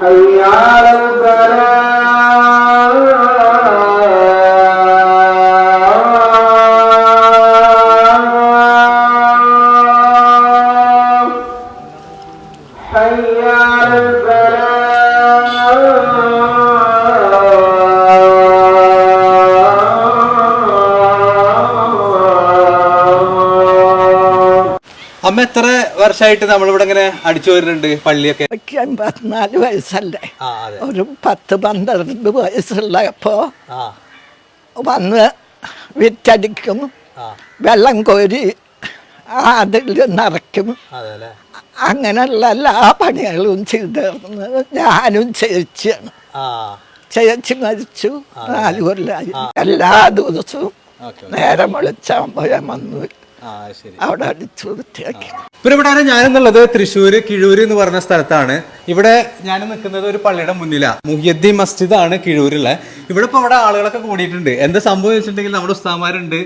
حي على الفلاح حي على الفلاح അമ്മ എത്ര വർഷമായിട്ട് നമ്മളിവിടെ ഇങ്ങനെ അടിച്ചു വരുന്നുണ്ട് പള്ളിയൊക്കെ? 84 വയസ്സല്ലേ, ഒരു 10-12 വയസ്സുള്ളപ്പോ വന്ന് വിറ്റടിക്കും, വെള്ളം കോരി അതിൽ നിറയ്ക്കും. അങ്ങനെയുള്ള എല്ലാ പണികളും ചെയ്തിരുന്നത് ഞാനും ചേച്ചിയാണ്. ചേച്ചി മരിച്ചു 4 കൊല്ലമായി. എല്ലാ ദിവസവും നേരം വെളിച്ചാകുമ്പോൾ ഞാൻ വന്നു അവിടെ അടിച്ചു വൃത്തിയാക്കി. പിന്നെ ഇവിടെ ഞാനെന്നുള്ളത് തൃശ്ശൂര് കിഴൂര് എന്ന് പറഞ്ഞ സ്ഥലത്താണ്. ഇവിടെ ഞാൻ നിൽക്കുന്നത് ഒരു പള്ളിയുടെ മുന്നിലാണ്. മുഹിയുദ്ദീൻ മസ്ജിദ് ആണ് കിഴൂരുള്ള. ഇവിടെ ഇപ്പോൾ അവിടെ ആളുകളൊക്കെ കൂടിയിട്ടുണ്ട്. എന്താ സംഭവം വെച്ചിട്ടുണ്ടെങ്കിൽ നമ്മുടെ ഉസ്താമാരുണ്ട്,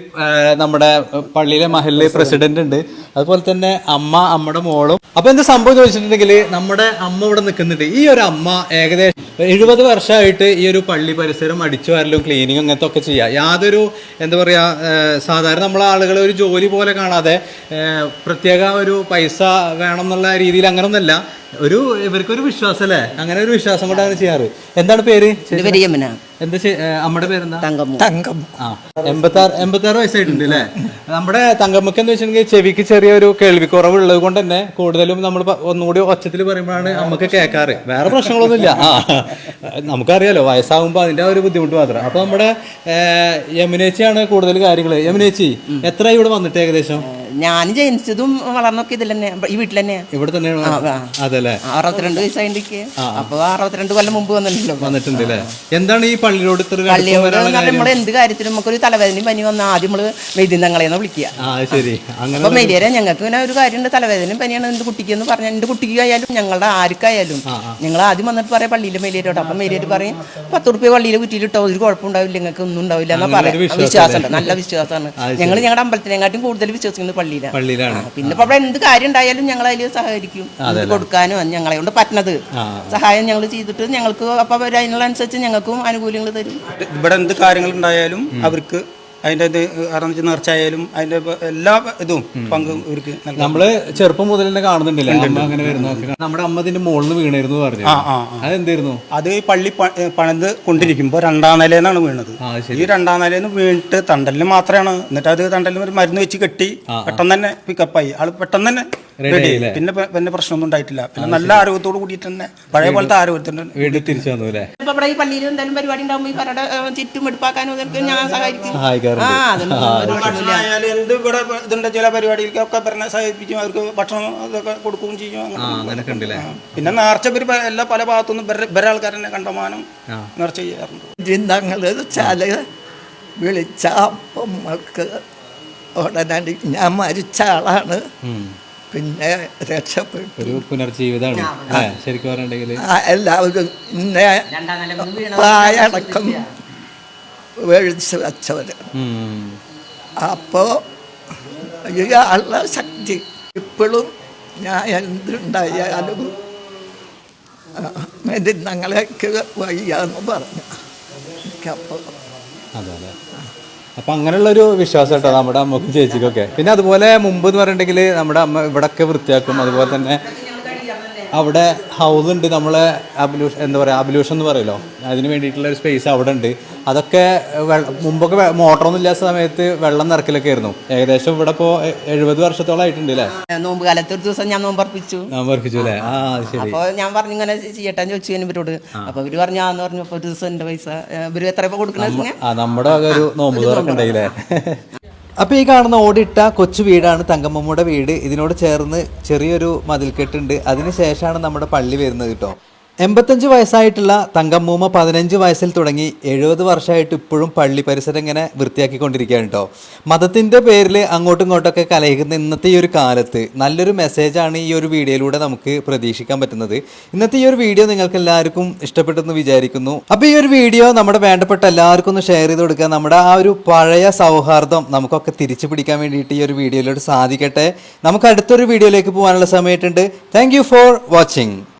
നമ്മുടെ പള്ളിയിലെ മഹല്ല് പ്രസിഡന്റ് ഉണ്ട്, അതുപോലെ തന്നെ അമ്മയുടെ മോളും. അപ്പൊ എന്താ സംഭവം ചോദിച്ചിട്ടുണ്ടെങ്കിൽ നമ്മുടെ അമ്മ ഇവിടെ നിൽക്കുന്നുണ്ട്. ഈ ഒരു അമ്മ ഏകദേശം 70 വർഷമായിട്ട് ഈ ഒരു പള്ളി പരിസരം അടിച്ചു വരലും ക്ലീനിങ് അങ്ങനത്തെ ഒക്കെ ചെയ്യുക. യാതൊരു എന്താ പറയുക, സാധാരണ നമ്മളെ ആളുകൾ ഒരു ജോലി പോലെ കാണാതെ പ്രത്യേക ഒരു പൈസ വേണം എന്നുള്ള രീതിയിൽ അങ്ങനൊന്നല്ല, ഇവർക്കൊരു വിശ്വാസം അല്ലേ, അങ്ങനെ ഒരു വിശ്വാസം കൊണ്ടാണ് ചെയ്യാറ്. എന്താണ് പേര്? എന്താ അമ്മയുടെ പേരെന്താ? തങ്കം. 86 വയസ്സായിട്ടുണ്ട് അല്ലേ. നമ്മുടെ തങ്കമ്മക്ക് എന്ന് വെച്ചിട്ടുണ്ടെങ്കിൽ ചെവിക്ക് ചെറിയൊരു കേൾവിക്കുറവുള്ളത് കൊണ്ട് തന്നെ കൂടുതലും നമ്മൾ ഒന്നുകൂടി ഒച്ചത്തിൽ പറയുമ്പോഴാണ് അമ്മക്ക് കേൾക്കാറ്. വേറെ പ്രശ്നങ്ങളൊന്നുമില്ല. നമുക്കറിയാലോ വയസ്സാകുമ്പോൾ അതിന്റെ ഒരു ബുദ്ധിമുട്ട് മാത്രം. അപ്പൊ നമ്മുടെ യമുനേച്ചിയാണ് കൂടുതൽ കാര്യങ്ങൾ. യമുനേച്ചി എത്രയായി ഇവിടെ വന്നിട്ട്? ഏകദേശം ഞാൻ ജനിച്ചതും വളർന്നൊക്കെ ഇതിൽ തന്നെ, ഈ വീട്ടിൽ തന്നെ. ഇവിടെ തന്നെയാണ്. അതല്ലേ, 62 വയസ്സായിട്ട്. അപ്പൊ 62 കൊല്ലം മുമ്പ് വന്നിട്ടുണ്ട് അല്ലേ. എന്താണ് ഈ പള്ളിയോട് പള്ളിയോട് നമ്മൾ എന്ത് കാര്യത്തിലും നമുക്കൊരു തലവേദനയും പനി വന്നാൽ ആദ്യം നമ്മള് മെയ്തിന്നങ്ങളെന്ന് വിളിക്കുക. അപ്പൊ മെയ്തേരെ ഞങ്ങൾക്ക് ഇങ്ങനെ ഒരു കാര്യമുണ്ട്, തലവേദനയും പനിയാണ് എന്റെ കുട്ടിക്ക് എന്ന് പറഞ്ഞാൽ, എന്റെ കുട്ടിക്ക് ആയാലും ഞങ്ങളുടെ ആർക്കായാലും ഞങ്ങൾ ആദ്യം വന്നിട്ട് പറയാം പള്ളിയിലെ മെയ്തേരോട്. അപ്പൊ മെയ്തേര് പറയും 10 റുപ്യ പള്ളിയിലെ കുറ്റിയിലിട്ടോ ഒരു കുഴപ്പമുണ്ടാവില്ല, നിങ്ങൾക്ക് ഒന്നും ഉണ്ടാവില്ല എന്നാ പറയാം. വിശ്വാസമുണ്ട്, നല്ല വിശ്വാസമാണ്. ഞങ്ങൾ ഞങ്ങളുടെ അമ്പലത്തിനെക്കാട്ടും കൂടുതൽ വിശ്വസിക്കുന്നത് പള്ളിയിലാണ്. പിന്നെ ഇപ്പൊ അവിടെ എന്ത് കാര്യം ഉണ്ടായാലും ഞങ്ങൾ അതിൽ സഹകരിക്കും, കൊടുക്കാനും ഞങ്ങളെ കൊണ്ട് പറ്റുന്നത് സഹായം ഞങ്ങൾ ചെയ്തിട്ട് ഞങ്ങൾക്ക് അപ്പൊ അതിനനുസരിച്ച് ഞങ്ങൾക്കും ആനുകൂല്യങ്ങൾ തരും. ഇവിടെ എന്ത് കാര്യങ്ങൾ ഉണ്ടായാലും അവർക്ക് അതിൻ്റെ ഇത് നേർച്ചയായാലും അതിന്റെ എല്ലാ ഇതും പങ്കും ഇവർക്ക്. നമ്മള് ചെറുപ്പം മുതൽ തന്നെ കാണുന്നുണ്ടല്ലോ അങ്ങനെ വരുന്നതൊക്കെ. നമ്മുടെ അമ്മ ഇതിന്റെ മുകളിൽ വീണായിരുന്നു പറഞ്ഞു. അതെന്തായിരുന്നു? അത് പള്ളി പണിത് കൊണ്ടിരിക്കുമ്പോ 2ാം നിലയിലാണ് വീണത്. ഈ 2ാം നിലയിൽ നിന്ന് വീണിട്ട് തണ്ടലിന് മാത്രമാണ്. എന്നിട്ട് അത് തണ്ടലിന് ഒരു മരുന്ന് വെച്ച് കെട്ടി പെട്ടെന്ന് തന്നെ പിക്കപ്പായി. ആള് പെട്ടെന്ന് തന്നെ റെഡി. പിന്നെ പ്രശ്നമൊന്നും ഉണ്ടായിട്ടില്ല. പിന്നെ നല്ല ആരോഗ്യത്തോട് കൂടിയിട്ട് തന്നെ പഴയ പോലത്തെ ആരോഗ്യത്തിന് വീട്ടിൽ തിരിച്ചു വന്നു അല്ലേ. ഇപ്പൊ ഇവിടെ ഈ പള്ളിയിൽ എന്തായാലും പരിപാടി ഉണ്ടാകുമ്പോൾ ഈ പരടെ ചുറ്റും എടുപ്പാക്കാനും ഞാൻ സഹായിക്കും. എന്ത് ഇവിടെ ഇതുണ്ട് ചില പരിപാടികൾക്കൊക്കെ പറഞ്ഞ സഹായിപ്പിക്കും, അവർക്ക് ഭക്ഷണം അതൊക്കെ കൊടുക്കുകയും ചെയ്യും. പിന്നെ നേർച്ച എല്ലാ പല ഭാഗത്തുനിന്നും വേറെ ആൾക്കാർ തന്നെ കണ്ടമാനം നേർച്ച ചെയ്യാറുണ്ട്. വിളിച്ച നമ്മൾക്ക് ഉടനടി ഞാൻ മരിച്ച ആളാണ്, പിന്നെ രക്ഷപ്പെട്ടു. ഒരു പുനർജീവിതമാണ് ശരിക്കും പറഞ്ഞിട്ടുണ്ടെങ്കിൽ. എല്ലാവരും ഇന്നെ പ്രായടക്കം മേടിച്ച് വെച്ചവര്. അപ്പോ ഇയാളുടെ ശക്തി ഇപ്പോഴും ഞാൻ എന്തുണ്ടായാലും ഞങ്ങളേക്ക് വയ്യാന്ന് പറഞ്ഞു. എനിക്കപ്പോൾ അപ്പൊ അങ്ങനെയുള്ളൊരു വിശ്വാസം കേട്ടോ നമ്മുടെ അമ്മക്കും ചേച്ചിക്കൊക്കെ. പിന്നെ അതുപോലെ മുമ്പ് എന്ന് പറഞ്ഞിട്ടുണ്ടെങ്കിൽ നമ്മുടെ അമ്മ ഇവിടെയൊക്കെ വൃത്തിയാക്കും. അതുപോലെ തന്നെ അവിടെ ഹൗസ് ഉണ്ട്, നമ്മളെ എന്താ പറയുക അബ്ലൂഷൻ എന്ന് പറയുമല്ലോ, അതിന് വേണ്ടിയിട്ടുള്ള ഒരു സ്പേസ് അവിടെ ഉണ്ട്. അതൊക്കെ മുമ്പൊക്കെ മോട്ടറൊന്നും ഇല്ലാത്ത സമയത്ത് വെള്ളം നിറക്കലൊക്കെ ആയിരുന്നു. ഏകദേശം ഇവിടെ ഇപ്പോൾ 70 വർഷത്തോളം ആയിട്ടുണ്ട് അല്ലേ. നോമ്പ് കാലത്ത് ഒരു ദിവസം ഞാൻ നോമ്പർപ്പിച്ചു അല്ലേ. ശരി. അപ്പൊ ഞാൻ പറഞ്ഞു ഇങ്ങനെ ചെയ്യട്ടാന്ന് ചോദിച്ചു ഇവരോട്. അപ്പൊ ഇവര് പറഞ്ഞാന്ന് പറഞ്ഞപ്പോ ഒരു ദിവസം എന്റെ പൈസ ഇവര് എത്ര കൊടുക്കുന്നത് നമ്മുടെ ഒരു നോമ്പ് തുറക്കണ്ടേ. അപ്പോൾ ഈ കാണുന്ന ഓടിട്ട കൊച്ചു വീടാണ് തങ്കമ്മൂടെ വീട്. ഇതിനോട് ചേർന്ന് ചെറിയൊരു മതിൽക്കെട്ടുണ്ട്. അതിന് ശേഷമാണ് നമ്മുടെ പള്ളി വരുന്നത് കേട്ടോ. 85 വയസ്സായിട്ടുള്ള തങ്കമ്മൂമ്മ 15 വയസ്സിൽ തുടങ്ങി 70 വർഷമായിട്ട് ഇപ്പോഴും പള്ളി പരിസരം ഇങ്ങനെ വൃത്തിയാക്കിക്കൊണ്ടിരിക്കുകയാണ് കേട്ടോ. മതത്തിൻ്റെ പേരിൽ അങ്ങോട്ടും ഇങ്ങോട്ടൊക്കെ കലഹിക്കുന്ന ഇന്നത്തെ ഈ ഒരു കാലത്ത് നല്ലൊരു മെസ്സേജാണ് ഈ ഒരു വീഡിയോയിലൂടെ നമുക്ക് പ്രതീക്ഷിക്കാൻ പറ്റുന്നത്. ഇന്നത്തെ ഈ ഒരു വീഡിയോ നിങ്ങൾക്ക് എല്ലാവർക്കും ഇഷ്ടപ്പെട്ടെന്ന് വിചാരിക്കുന്നു. അപ്പോൾ ഈ ഒരു വീഡിയോ നമ്മുടെ വേണ്ടപ്പെട്ട എല്ലാവർക്കും ഒന്ന് ഷെയർ ചെയ്ത് കൊടുക്കുക. നമ്മുടെ ആ ഒരു പഴയ സൗഹാർദ്ദം നമുക്കൊക്കെ തിരിച്ചു പിടിക്കാൻ വേണ്ടിയിട്ട് ഈ ഒരു വീഡിയോയിലൂടെ സാധിക്കട്ടെ. നമുക്ക് അടുത്തൊരു വീഡിയോയിലേക്ക് പോകാനുള്ള സമയമുണ്ട്. Thank you for watching.